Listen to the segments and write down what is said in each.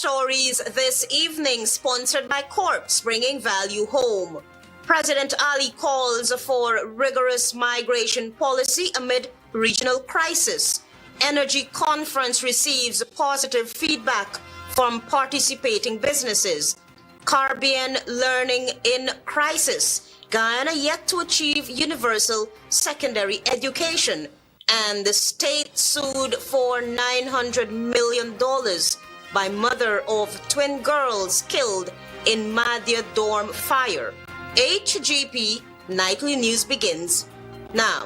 stories this evening, sponsored by Corps, bringing value home. President Ali calls for rigorous migration policy amid regional crisis. Energy conference receives positive feedback from participating businesses. Caribbean learning in crisis. Guyana yet to achieve universal secondary education. And the state sued for $900 million by mother of twin girls killed in Madhya dorm fire. HGP Nightly News begins now.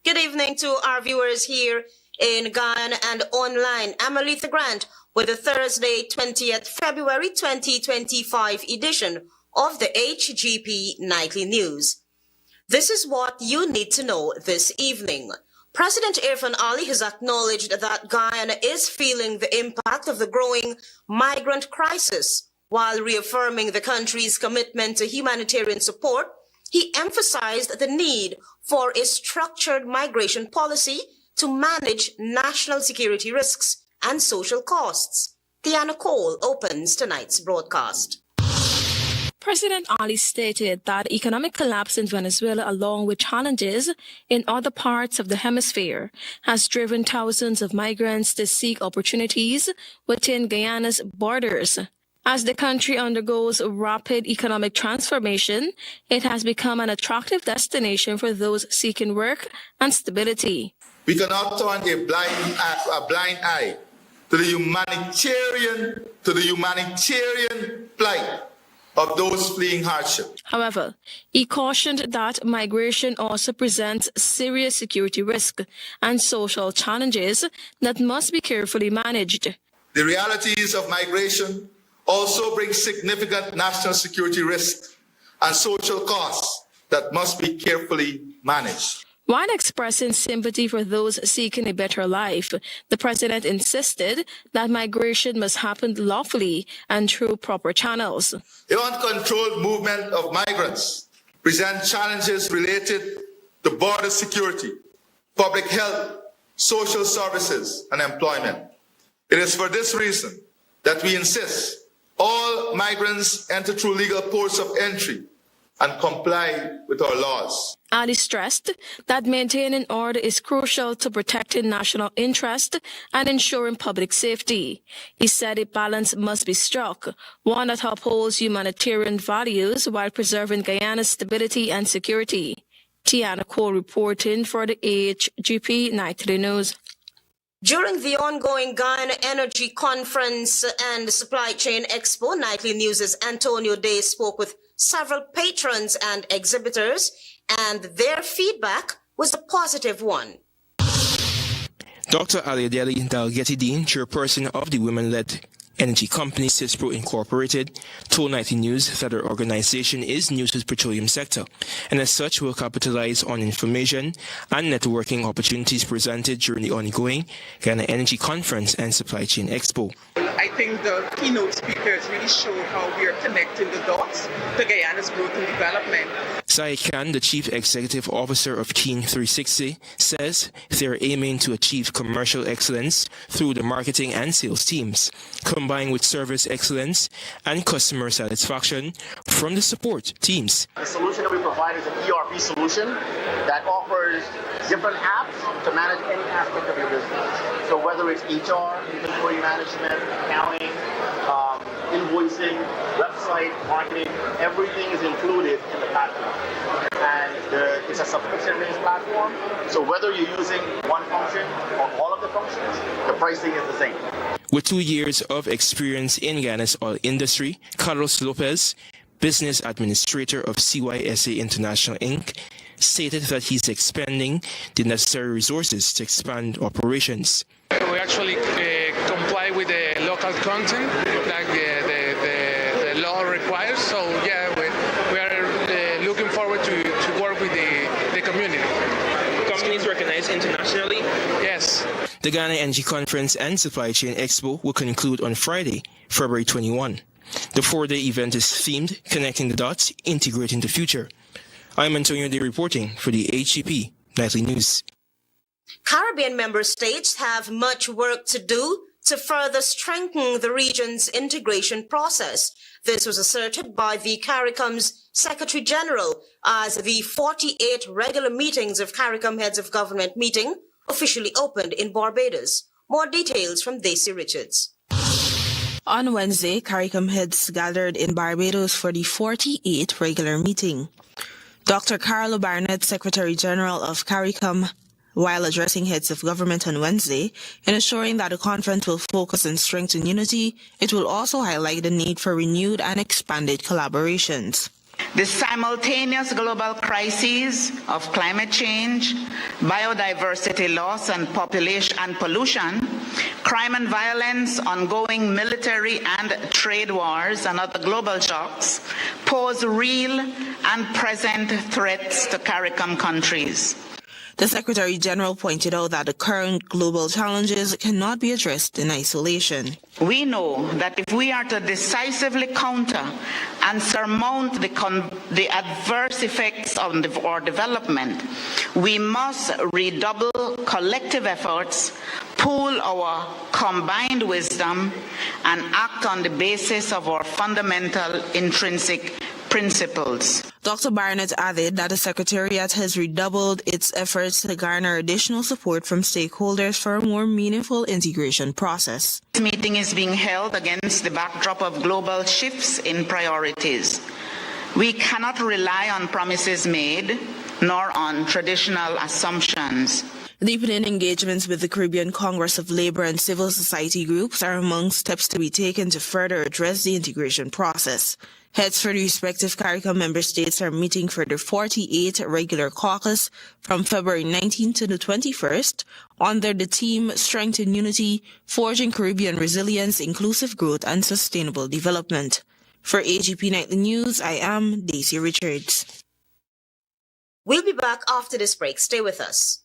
Good evening to our viewers here in Guyana and online. I'm Aletha Grant with the Thursday, 20th February 2025 edition of the HGP Nightly News. This is what you need to know this evening. President Irfan Ali has acknowledged that Guyana is feeling the impact of the growing migrant crisis. While reaffirming the country's commitment to humanitarian support, he emphasized the need for a structured migration policy to manage national security risks and social costs. Tiana Cole opens tonight's broadcast. President Ali stated that economic collapse in Venezuela, along with challenges in other parts of the hemisphere, has driven thousands of migrants to seek opportunities within Guyana's borders. As the country undergoes rapid economic transformation, it has become an attractive destination for those seeking work and stability. We cannot turn a blind eye to the humanitarian plight of those fleeing hardship. However, he cautioned that migration also presents serious security risks and social challenges that must be carefully managed. The realities of migration also bring significant national security risks and social costs that must be carefully managed. While expressing sympathy for those seeking a better life, the president insisted that migration must happen lawfully and through proper channels. The uncontrolled movement of migrants present challenges related to border security, public health, social services, and employment. It is for this reason that we insist all migrants enter through legal ports of entry and comply with our laws. Ali stressed that maintaining order is crucial to protecting national interest and ensuring public safety. He said a balance must be struck, one that upholds humanitarian values while preserving Guyana's stability and security. Tiana Cole reporting for the HGP Nightly News. During the ongoing Guyana Energy Conference and Supply Chain Expo, Nightly News' Antonio Day spoke with several patrons and exhibitors, and their feedback was a positive one. Dr. Aliadeli Dalgety Dean, chairperson of the women-led energy company CISPRO Incorporated, told Nightly News that their organization is new to the petroleum sector, and as such will capitalize on information and networking opportunities presented during the ongoing Guyana Energy Conference and Supply Chain Expo. I think the keynote speakers really show how we are connecting the dots to Guyana's growth and development. Sai Khan, the Chief Executive Officer of Keen 360, says they are aiming to achieve commercial excellence through the marketing and sales teams, combined with service excellence and customer satisfaction from the support teams. The solution that we provide is an ERP solution that offers different apps to manage any aspect of your business. So whether it's HR, inventory management, accounting, invoicing, website, marketing, everything is included in the platform. And it's a subscription-based platform, so whether you're using one function or all of the functions, the pricing is the same. With 2 years of experience in Guyana's oil industry, Carlos Lopez, business administrator of CYSA International Inc., stated that he's expending the necessary resources to expand operations. We actually comply with the local content like the law requires. So yeah, we are looking forward to work with the community. Companies recognized internationally? Yes. The Guyana Energy Conference and Supply Chain Expo will conclude on Friday, February 21. The 4-day event is themed Connecting the Dots, Integrating the Future. I'm Antonio Day reporting for the HGP Nightly News. Caribbean member states have much work to do to further strengthen the region's integration process. This was asserted by the CARICOM's Secretary General as the 48 regular meetings of CARICOM Heads of Government meeting officially opened in Barbados. More details from Daisy Richards. On Wednesday, CARICOM heads gathered in Barbados for the 48th regular meeting. Dr. Carlo Barnett, Secretary General of CARICOM, while addressing heads of government on Wednesday, in assuring that the conference will focus on strength and unity, it will also highlight the need for renewed and expanded collaborations. The simultaneous global crises of climate change, biodiversity loss and population and pollution, crime and violence, ongoing military and trade wars, and other global shocks pose real and present threats to CARICOM countries. The Secretary General pointed out that the current global challenges cannot be addressed in isolation. We know that if we are to decisively counter and surmount the adverse effects on our development, we must redouble collective efforts, pool our combined wisdom, and act on the basis of our fundamental intrinsic principles. Dr. Barnett added that the Secretariat has redoubled its efforts to garner additional support from stakeholders for a more meaningful integration process. This meeting is being held against the backdrop of global shifts in priorities. We cannot rely on promises made, nor on traditional assumptions. Deepening engagements with the Caribbean Congress of Labor and civil society groups are among steps to be taken to further address the integration process. Heads for the respective CARICOM member states are meeting for the 48th regular caucus from February 19th to the 21st under the theme Strength and Unity, Forging Caribbean Resilience, Inclusive Growth and Sustainable Development. For HGP Nightly News, I am Daisy Richards. We'll be back after this break. Stay with us.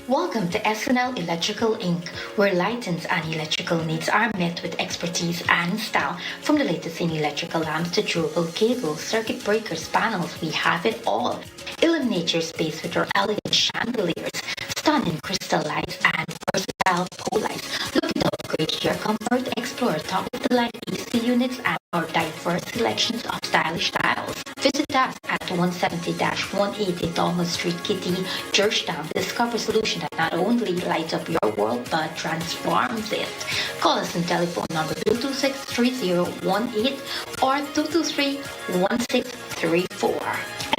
Welcome to SNL Electrical Inc., where lighting and electrical needs are met with expertise and style. From the latest in electrical lamps to durable cables, circuit breakers, panels, we have it all. Illuminate your space with our elegant chandeliers, stunning crystal lights, and versatile pole lights. Looking to upgrade your comfort? Explore top-of-the-line AC units and our diverse selections of stylish styles. Visit us at 170-180 Dolman Street, Kitty, Georgetown. Discover a solution that not only lights up your world but transforms it. Call us on telephone number 226-3018 or 223-1634.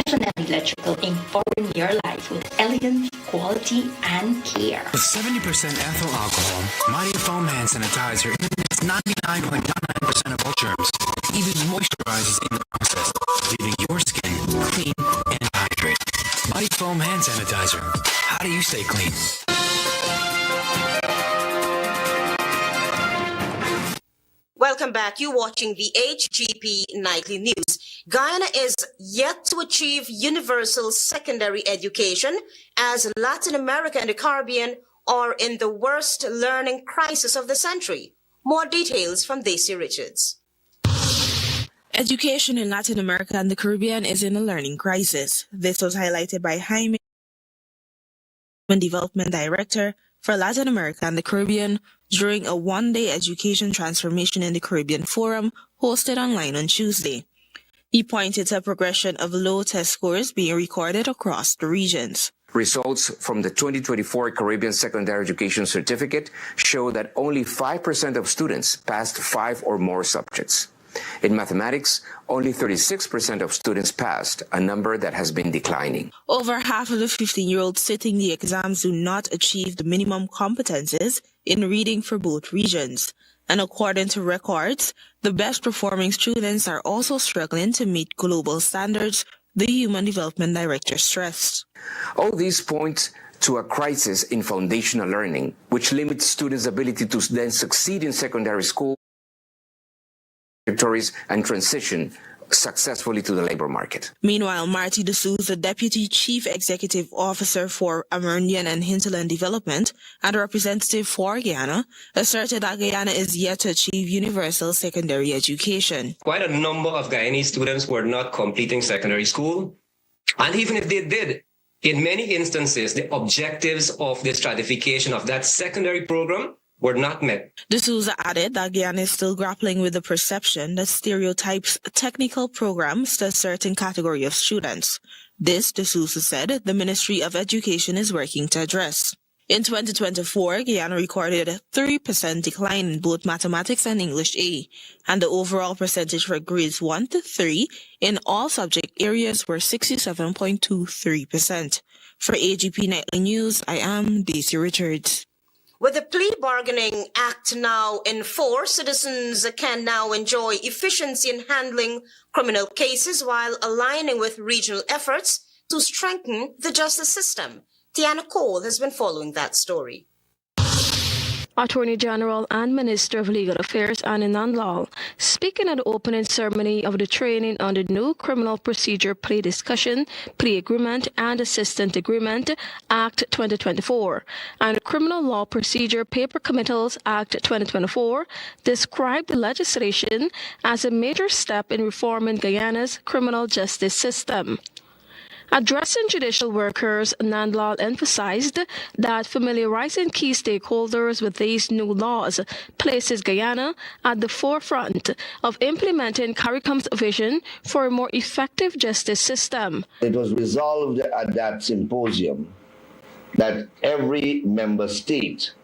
SNL Electrical Inc. Powering your life with elegance, quality, and care. With 70% ethyl alcohol, Mighty Foam Hand Sanitizer eliminates 99.99% of all germs. It even moisturizes in the process, leaving your skin clean and hydrated. Mighty Foam Hand Sanitizer. How do you stay clean? Welcome back. You're watching the HGP Nightly News. Guyana is yet to achieve universal secondary education as Latin America and the Caribbean are in the worst learning crisis of the century. More details from Daisy Richards. Education in Latin America and the Caribbean is in a learning crisis. This was highlighted by Jaime, Development Director for Latin America and the Caribbean, during a one-day education transformation in the Caribbean Forum hosted online on Tuesday. He pointed to a progression of low test scores being recorded across the regions. Results from the 2024 Caribbean Secondary Education Certificate show that only 5% of students passed 5 or more subjects. In mathematics, only 36% of students passed, a number that has been declining. Over half of the 15-year-olds sitting the exams do not achieve the minimum competences in reading for both regions. And according to records, the best performing students are also struggling to meet global standards, the Human Development Director stressed. All these point to a crisis in foundational learning, which limits students' ability to then succeed in secondary school and transition successfully to the labor market. Meanwhile, Marty De Souza, Deputy Chief Executive Officer for Amerindian and Hinterland Development and representative for Guyana, asserted that Guyana is yet to achieve universal secondary education. Quite a number of Guyanese students were not completing secondary school, and even if they did, in many instances, the objectives of the stratification of that secondary program were not met. De Souza added that Guyana is still grappling with the perception that stereotypes technical programs to a certain category of students. This, De Souza said, the Ministry of Education is working to address. In 2024, Guyana recorded a 3% decline in both mathematics and English A, and the overall percentage for grades 1 to 3 in all subject areas were 67.23%. For HGP Nightly News, I am Daisy Richards. With the Plea Bargaining Act now in force, citizens can now enjoy efficiency in handling criminal cases while aligning with regional efforts to strengthen the justice system. Tiana Cole has been following that story. Attorney General and Minister of Legal Affairs Annie Nandlall, speaking at the opening ceremony of the training on the new Criminal Procedure Plea Discussion, Plea Agreement and Assistant Agreement Act 2024 and the Criminal Law Procedure Paper Committals Act 2024, described the legislation as a major step in reforming Guyana's criminal justice system. Addressing judicial workers, Nandlall emphasized that familiarizing key stakeholders with these new laws places Guyana at the forefront of implementing CARICOM's vision for a more effective justice system. It was resolved at that symposium that every member state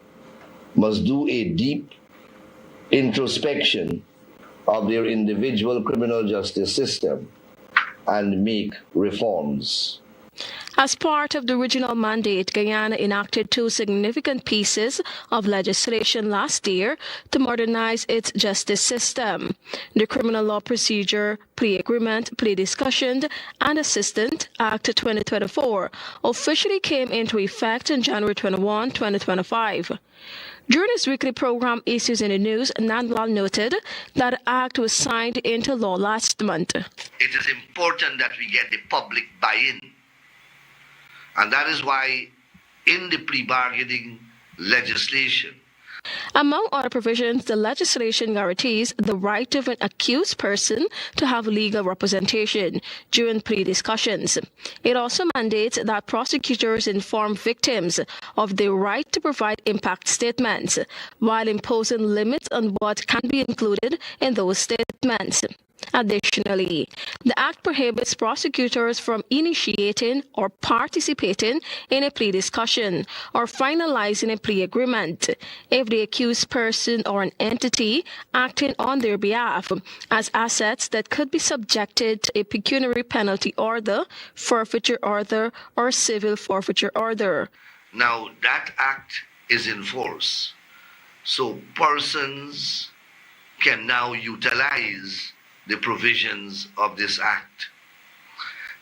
must do a deep introspection of their individual criminal justice system and make reforms. As part of the original mandate, Guyana enacted 2 significant pieces of legislation last year to modernize its justice system. The Criminal Law Procedure, Plea Agreement, Plea Discussion, and Assistant Act 2024 officially came into effect on January 21, 2025. During his weekly program Issues in the News, Nandlall noted that the act was signed into law last month. It is important that we get the public buy-in. And that is why in the plea bargaining legislation, among other provisions, the legislation guarantees the right of an accused person to have legal representation during plea discussions. It also mandates that prosecutors inform victims of their right to provide impact statements, while imposing limits on what can be included in those statements. Additionally, the Act prohibits prosecutors from initiating or participating in a plea discussion or finalizing a plea agreement if the accused person or an entity acting on their behalf has assets that could be subjected to a pecuniary penalty order, forfeiture order, or civil forfeiture order. Now, that Act is in force, so persons can now utilize the provisions of this Act.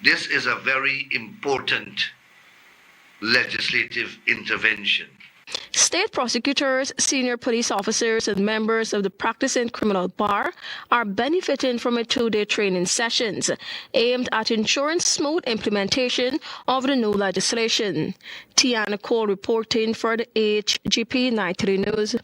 This is a very important legislative intervention. State prosecutors, senior police officers, and members of the practicing criminal bar are benefiting from a 2-day training sessions aimed at ensuring smooth implementation of the new legislation. Tiana Cole reporting for the HGP Nightly News.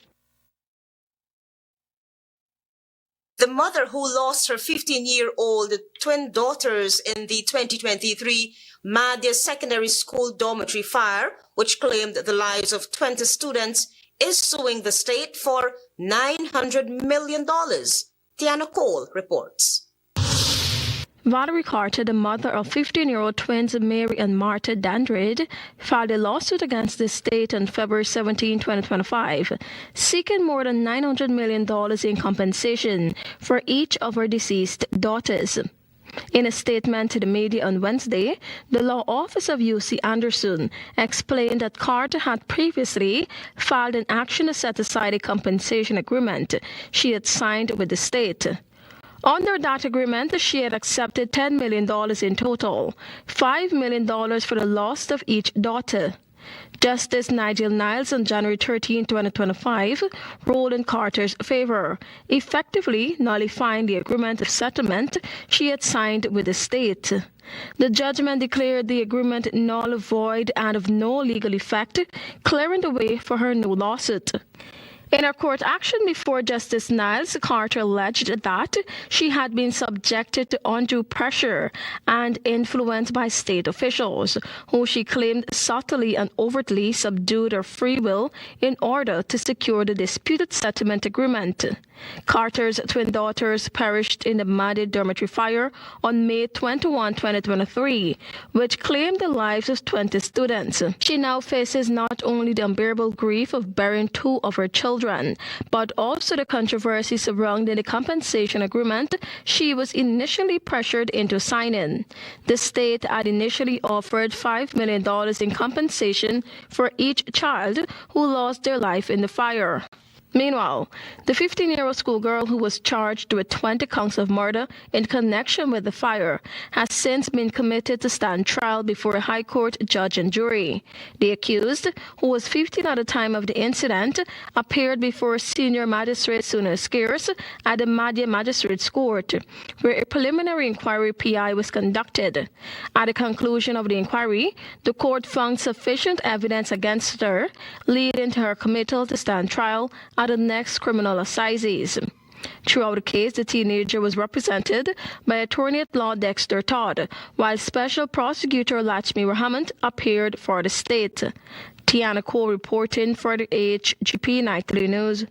The mother who lost her 15-year-old twin daughters in the 2023 Madhya Secondary School dormitory fire, which claimed the lives of 20 students, is suing the state for $900 million. Tiana Cole reports. Valerie Carter, the mother of 15-year-old twins Mary and Martha Dandrid, filed a lawsuit against the state on February 17, 2025, seeking more than $900 million in compensation for each of her deceased daughters. In a statement to the media on Wednesday, the law office of UC Anderson explained that Carter had previously filed an action to set aside a compensation agreement she had signed with the state. Under that agreement, she had accepted $10 million in total, $5 million for the loss of each daughter. Justice Nigel Niles on January 13, 2025, ruled in Carter's favor, effectively nullifying the agreement of settlement she had signed with the state. The judgment declared the agreement null, void, and of no legal effect, clearing the way for her new lawsuit. In her court action before Justice Niles, Carter alleged that she had been subjected to undue pressure and influence by state officials, who she claimed subtly and overtly subdued her free will in order to secure the disputed settlement agreement. Carter's twin daughters perished in the Madi dormitory fire on May 21, 2023, which claimed the lives of 20 students. She now faces not only the unbearable grief of burying two of her children, but also the controversy surrounding the compensation agreement she was initially pressured into signing. The state had initially offered $5 million in compensation for each child who lost their life in the fire. Meanwhile, the 15-year-old schoolgirl who was charged with 20 counts of murder in connection with the fire has since been committed to stand trial before a high court judge and jury. The accused, who was 15 at the time of the incident, appeared before Senior Magistrate Suna Scarce at the Madhya Magistrates Court, where a preliminary inquiry PI was conducted. At the conclusion of the inquiry, the court found sufficient evidence against her, leading to her committal to stand trial at the next criminal assizes. Throughout the case, the teenager was represented by attorney at law Dexter Todd, while Special Prosecutor Lachmi Rahman appeared for the state. Tiana Cole reporting for the HGP Nightly News.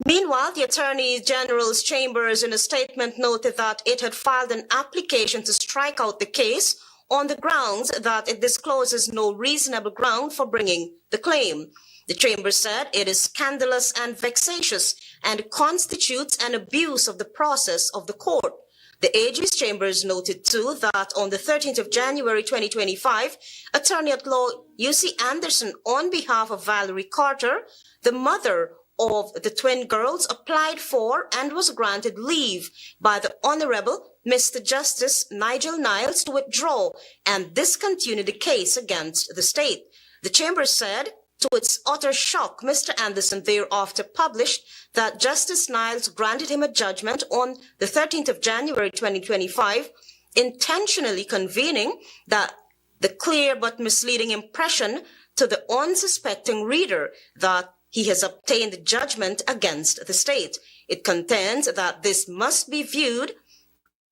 Meanwhile, the Attorney General's chambers in a statement noted that it had filed an application to strike out the case on the grounds that it discloses no reasonable ground for bringing the claim. The chamber said it is scandalous and vexatious and constitutes an abuse of the process of the court. The AG's chambers noted too that on the 13th of January 2025, Attorney at Law UC Anderson, on behalf of Valerie Carter, the mother of the twin girls, applied for and was granted leave by the Honorable Mr. Justice Nigel Niles to withdraw and discontinue the case against the state. The chamber said, to its utter shock, Mr. Anderson thereafter published that Justice Niles granted him a judgment on the 13th of January 2025, intentionally convening that the clear but misleading impression to the unsuspecting reader that he has obtained judgment against the state. It contends that this must be viewed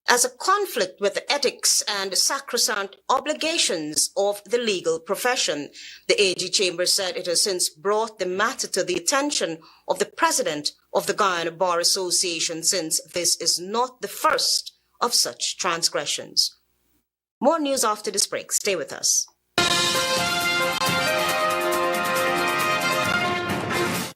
as a conflict with the ethics and sacrosanct obligations of the legal profession. The AG Chamber said it has since brought the matter to the attention of the President of the Guyana Bar Association, since this is not the first of such transgressions. More news after this break. Stay with us.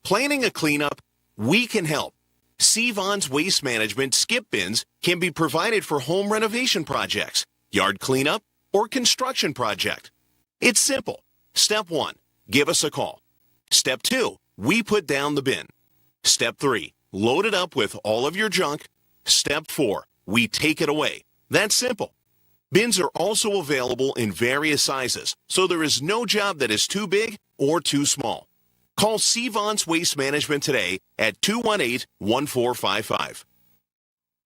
Planning a cleanup? We can help. Sevon's Waste Management skip bins can be provided for home renovation projects, yard cleanup, or construction project. It's simple. Step 1, give us a call. Step 2, we put down the bin. Step 3, load it up with all of your junk. Step 4, we take it away. That's simple. Bins are also available in various sizes, so there is no job that is too big or too small. Call Sevon's Waste Management today at 218-1455.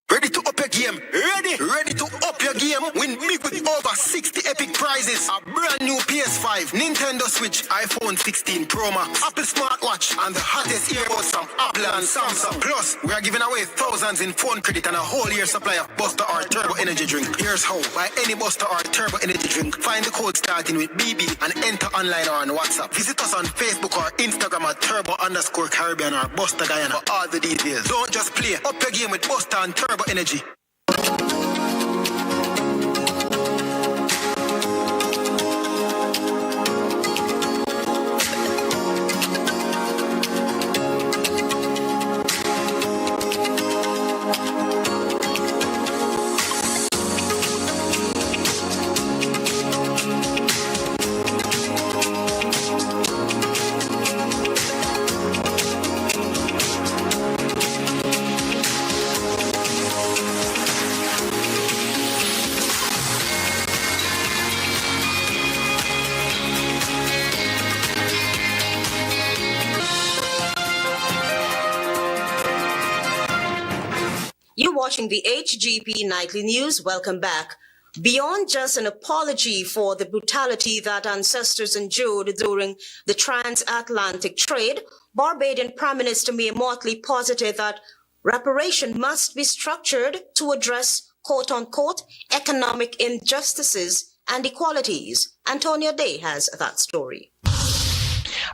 Ready to OPEC game. Ready to up your game? Win big with over 60 epic prizes. A brand new PS5, Nintendo Switch, iPhone 16 Pro Max, Apple smartwatch, and the hottest earbuds from Apple and Samsung. Plus, we are giving away thousands in phone credit and a whole year supply of Buster or Turbo Energy drink. Here's how. Buy any Buster or Turbo Energy drink. Find the code starting with BB and enter online or on WhatsApp. Visit us on Facebook or Instagram at Turbo_Caribbean or Buster Guyana for all the details. Don't just play. Up your game with Buster and Turbo Energy. You're watching the HGP Nightly News. Welcome back. Beyond just an apology for the brutality that ancestors endured during the transatlantic trade, Barbadian Prime Minister Mia Mottley posited that reparation must be structured to address quote-unquote economic injustices and equalities. Antonio Day has that story.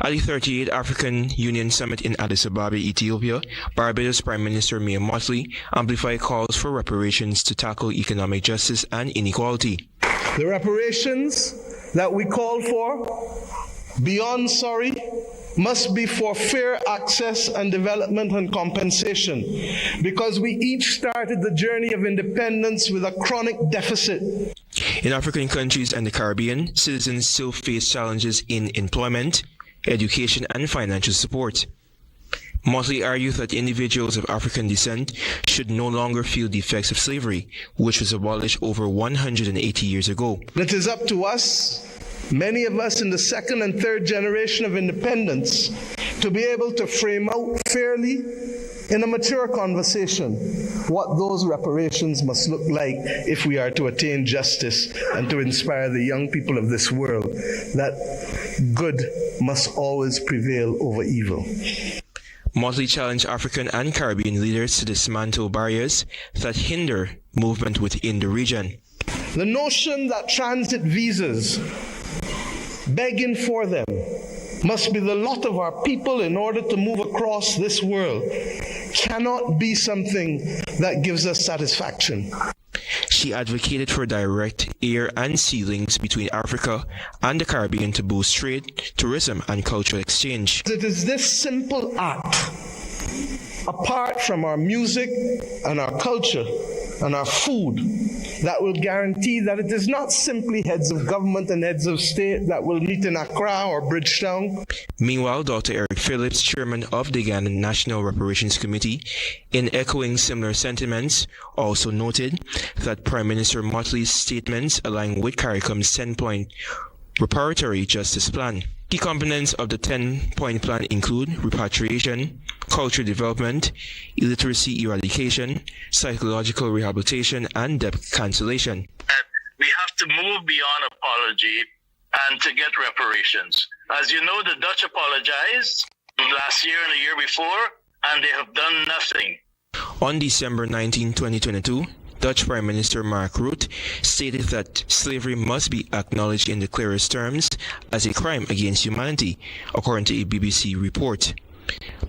At the 38th African Union Summit in Addis Ababa, Ethiopia, Barbados Prime Minister Mia Mottley amplified calls for reparations to tackle economic justice and inequality. The reparations that we call for, beyond sorry, must be for fair access and development and compensation, because we each started the journey of independence with a chronic deficit. In African countries and the Caribbean, citizens still face challenges in employment, education, and financial support. Motley argued that individuals of African descent should no longer feel the effects of slavery, which was abolished over 180 years ago. It is up to us, many of us in the second and third generation of independence, to be able to frame out fairly in a mature conversation what those reparations must look like if we are to attain justice and to inspire the young people of this world that good must always prevail over evil. Motley challenged African and Caribbean leaders to dismantle barriers that hinder movement within the region. The notion that transit visas, begging for them, must be the lot of our people in order to move across this world cannot be something that gives us satisfaction. She advocated for direct air and sea links between Africa and the Caribbean to boost trade, tourism, and cultural exchange. It is this simple act, apart from our music and our culture and our food, that will guarantee that it is not simply heads of government and heads of state that will meet in Accra or Bridgetown. Meanwhile, Dr. Eric Phillips, chairman of the Guyana National Reparations Committee, in echoing similar sentiments, also noted that Prime Minister Motley's statements align with CARICOM's 10-point reparatory justice plan. Key components of the 10-point plan include repatriation, cultural development, illiteracy eradication, psychological rehabilitation, and debt cancellation. We have to move beyond apology and to get reparations. As you know, the Dutch apologized last year and the year before, and they have done nothing. On December 19, 2022, Dutch Prime Minister Mark Rutte stated that slavery must be acknowledged in the clearest terms as a crime against humanity, according to a BBC report.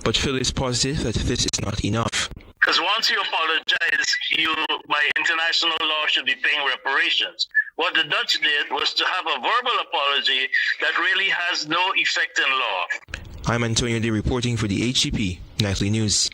But Phillips posited that this is not enough. Because once you apologize, you, by international law, should be paying reparations. What the Dutch did was to have a verbal apology that really has no effect in law. I'm Antonio Day reporting for the HGP Nightly News.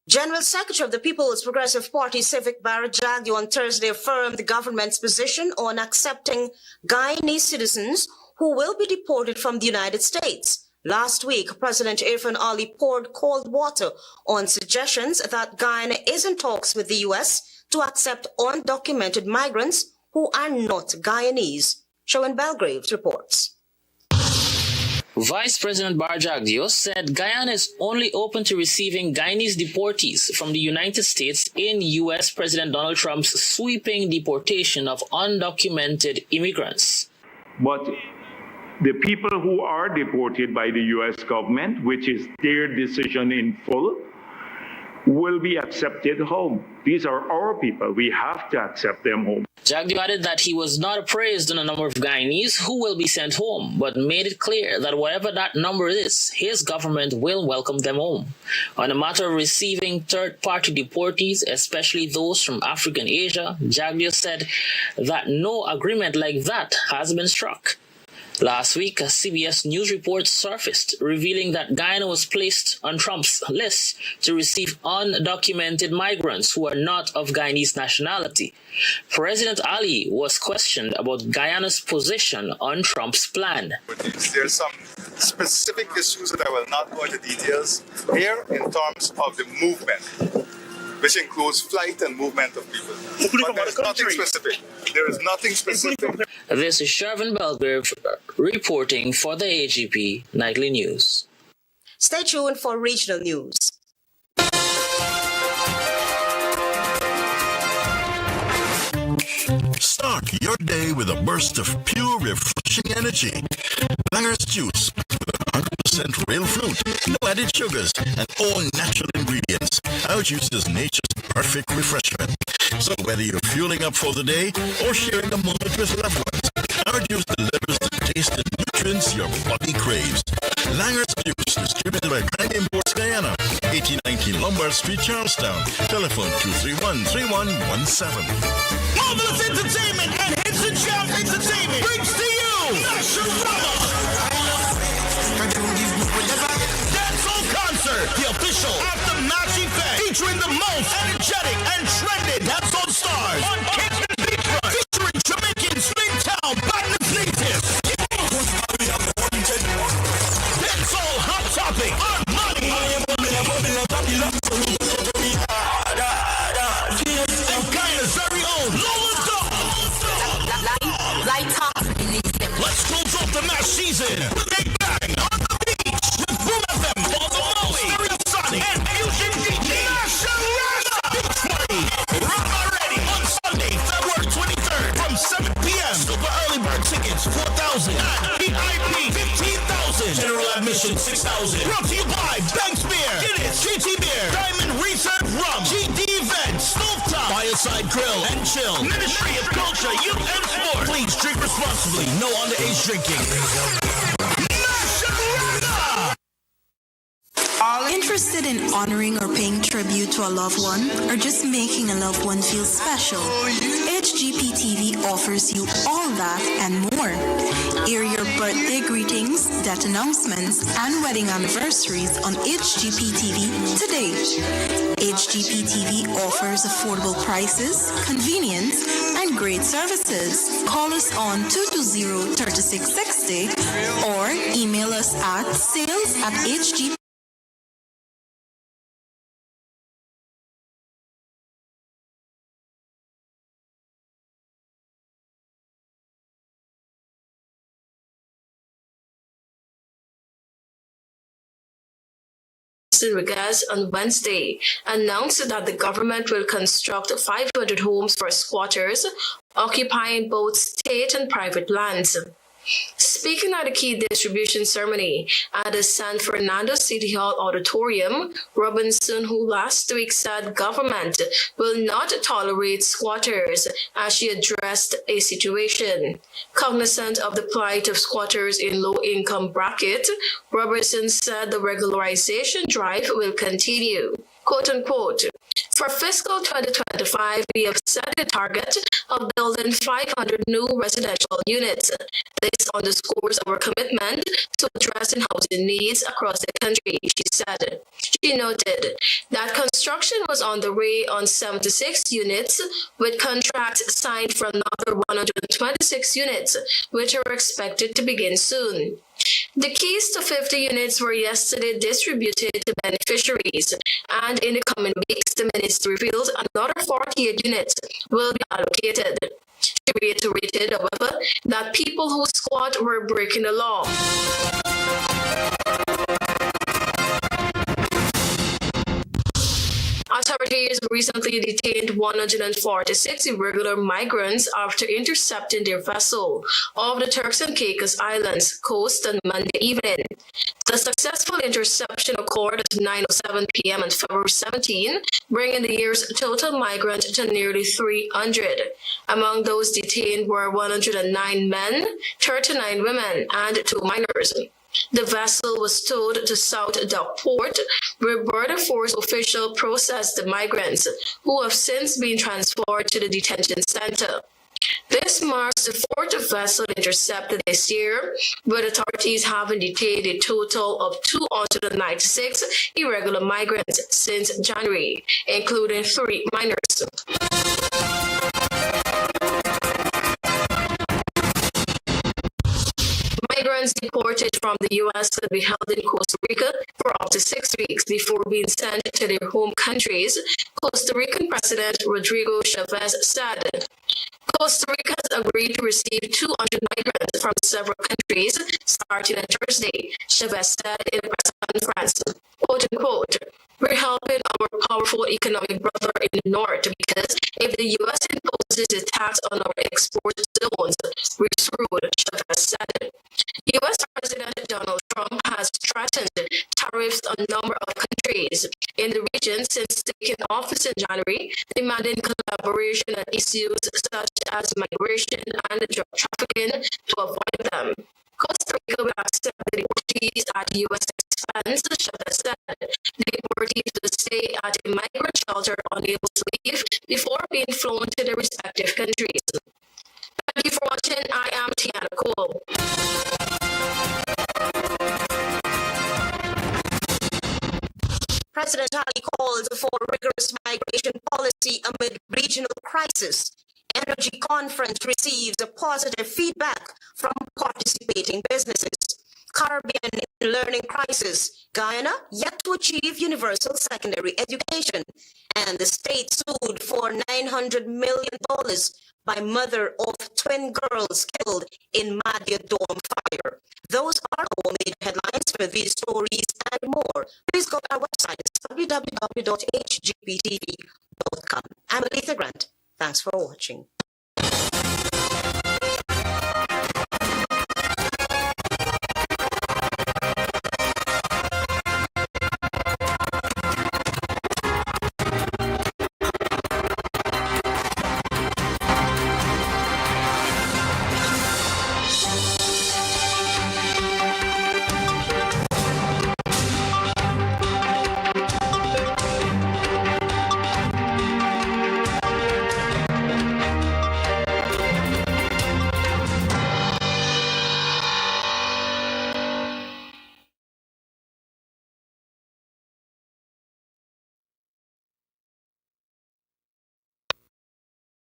General Secretary of the People's Progressive Party, Civic Barajagyo, on Thursday affirmed the government's position on accepting Guyanese citizens who will be deported from the United States. Last week, President Irfan Ali poured cold water on suggestions that Guyana is in talks with the U.S. to accept undocumented migrants who are not Guyanese. Showen Belgrave reports. Vice President Barjagdio said Guyana is only open to receiving Guyanese deportees from the United States in U.S. President Donald Trump's sweeping deportation of undocumented immigrants. But the people who are deported by the U.S. government, which is their decision in full, will be accepted home. These are our people. We have to accept them home. Jagdio added that he was not appraised on a number of Guyanese who will be sent home, but made it clear that whatever that number is, his government will welcome them home. On the matter of receiving third-party deportees, especially those from Africa and Asia, Jagdio said that no agreement like that has been struck. Last week, a CBS News report surfaced revealing that Guyana was placed on Trump's list to receive undocumented migrants who are not of Guyanese nationality. President Ali was questioned about Guyana's position on Trump's plan. There's some specific issues that I will not go into details here in terms of the movement, which includes flight and movement of people. But there's nothing specific. There is nothing specific. This is Shervin Belgrave reporting for the HGP Nightly News. Stay tuned for regional news. Start your day with a burst of pure, refreshing energy. Langer's juice with 100% real fruit, no added sugars, and all natural ingredients. Our juice is nature's perfect refreshment. So whether you're fueling up for the day or sharing a moment with loved ones, our juice delivers the taste and nutrients your body craves. Langer's juice, distributed by Brand Imports Guyana, 1819 Lombard Street, Charlestown. Telephone 231-3117. Marvelous Entertainment and Hidden Champ Entertainment brings to you Dancehall Concert, the official after-match event featuring the most energetic and trending dancehall stars on Kingston Beachfront, featuring Jamaican Springtown Badness natives. Dancehall Hot Topic, Armani, and Guyana's very own Lola Dog. Let's close off the match season with a bang on the beach with Boom FM, Baltimore, Stereo Sonic, and Fusion DJ. Beach Party, rock already on Sunday, February 23rd from 7 p.m. Super early bird tickets, 4,000. And VIP, 15,000. General admission, 6,000. Brought to you by Banks Beer, Guinness, GT Beer, Diamond Reserve Rum, GD Events, Stovetop, Fireside Grill and Chill, Ministry of Culture, Youth and Sport. Please drink responsibly. No underage drinking. Interested in honoring or paying tribute to a loved one, or just making a loved one feel special? HGP TV offers you all that and more. Air your birthday greetings, death announcements, and wedding anniversaries on HGP TV today. HGP TV offers affordable prices, convenience, and great services. Call us on 220-3660 or email us at sales@hgp. Regas on Wednesday announced that the government will construct 500 homes for squatters occupying both state and private lands. Speaking at a key distribution ceremony at the San Fernando City Hall Auditorium, Robinson, who last week said government will not tolerate squatters as she addressed a situation. Cognizant of the plight of squatters in low-income bracket, Robertson said the regularization drive will continue. Quote unquote, for fiscal 2025, we have set a target of building 500 new residential units. This underscores our commitment to addressing housing needs across the country, she said. She noted that construction was on the way on 76 units, with contracts signed for another 126 units, which are expected to begin soon. The keys to 50 units were yesterday distributed to beneficiaries, and in the coming weeks, the ministry revealed another 48 units will be allocated. She reiterated, however, that people who squat were breaking the law. Authorities recently detained 146 irregular migrants after intercepting their vessel off the Turks and Caicos Islands coast on Monday evening. The successful interception occurred at 9:07 p.m. on February 17, bringing the year's total migrant to nearly 300. Among those detained were 109 men, 39 women, and 2 minors. The vessel was towed to South Dock Port, where Border Force officials processed the migrants, who have since been transferred to the detention center. This marks the 4th vessel intercepted this year, but authorities haven't detained a total of 296 irregular migrants since January, including 3 minors. Migrants deported from the U.S. will be held in Costa Rica for up to 6 weeks before being sent to their home countries, Costa Rican President Rodrigo Chavez said. Costa Rica has agreed to receive 200 migrants from several countries starting on Thursday, Chavez said in a press conference. Quote unquote, "We're helping our powerful economic brother in the north because if the U.S. imposes a tax on our export zones, we're screwed," Chavez said. U.S. President Donald Trump has threatened tariffs on a number of countries in the region since taking office in January, demanding collaboration on issues such as migration and drug trafficking to avoid them. Costa Rica will accept the deportees at U.S. expense, Chavez said. The deportees will stay at a migrant shelter unable to leave before being flown to their respective countries. Thank you for watching. I am Tiana Cole. President Ali called for rigorous migration policy amid regional crisis. Energy conference receives a positive feedback from participating businesses. Caribbean learning crisis. Guyana yet to achieve universal secondary education. And the state sued for $900 million by mother of twin girls killed in Madhya Dome fire. Those are our major headlines for these stories and more. Please go to our website, www.hgptv.com. I'm Aletha Grant. Thanks for watching.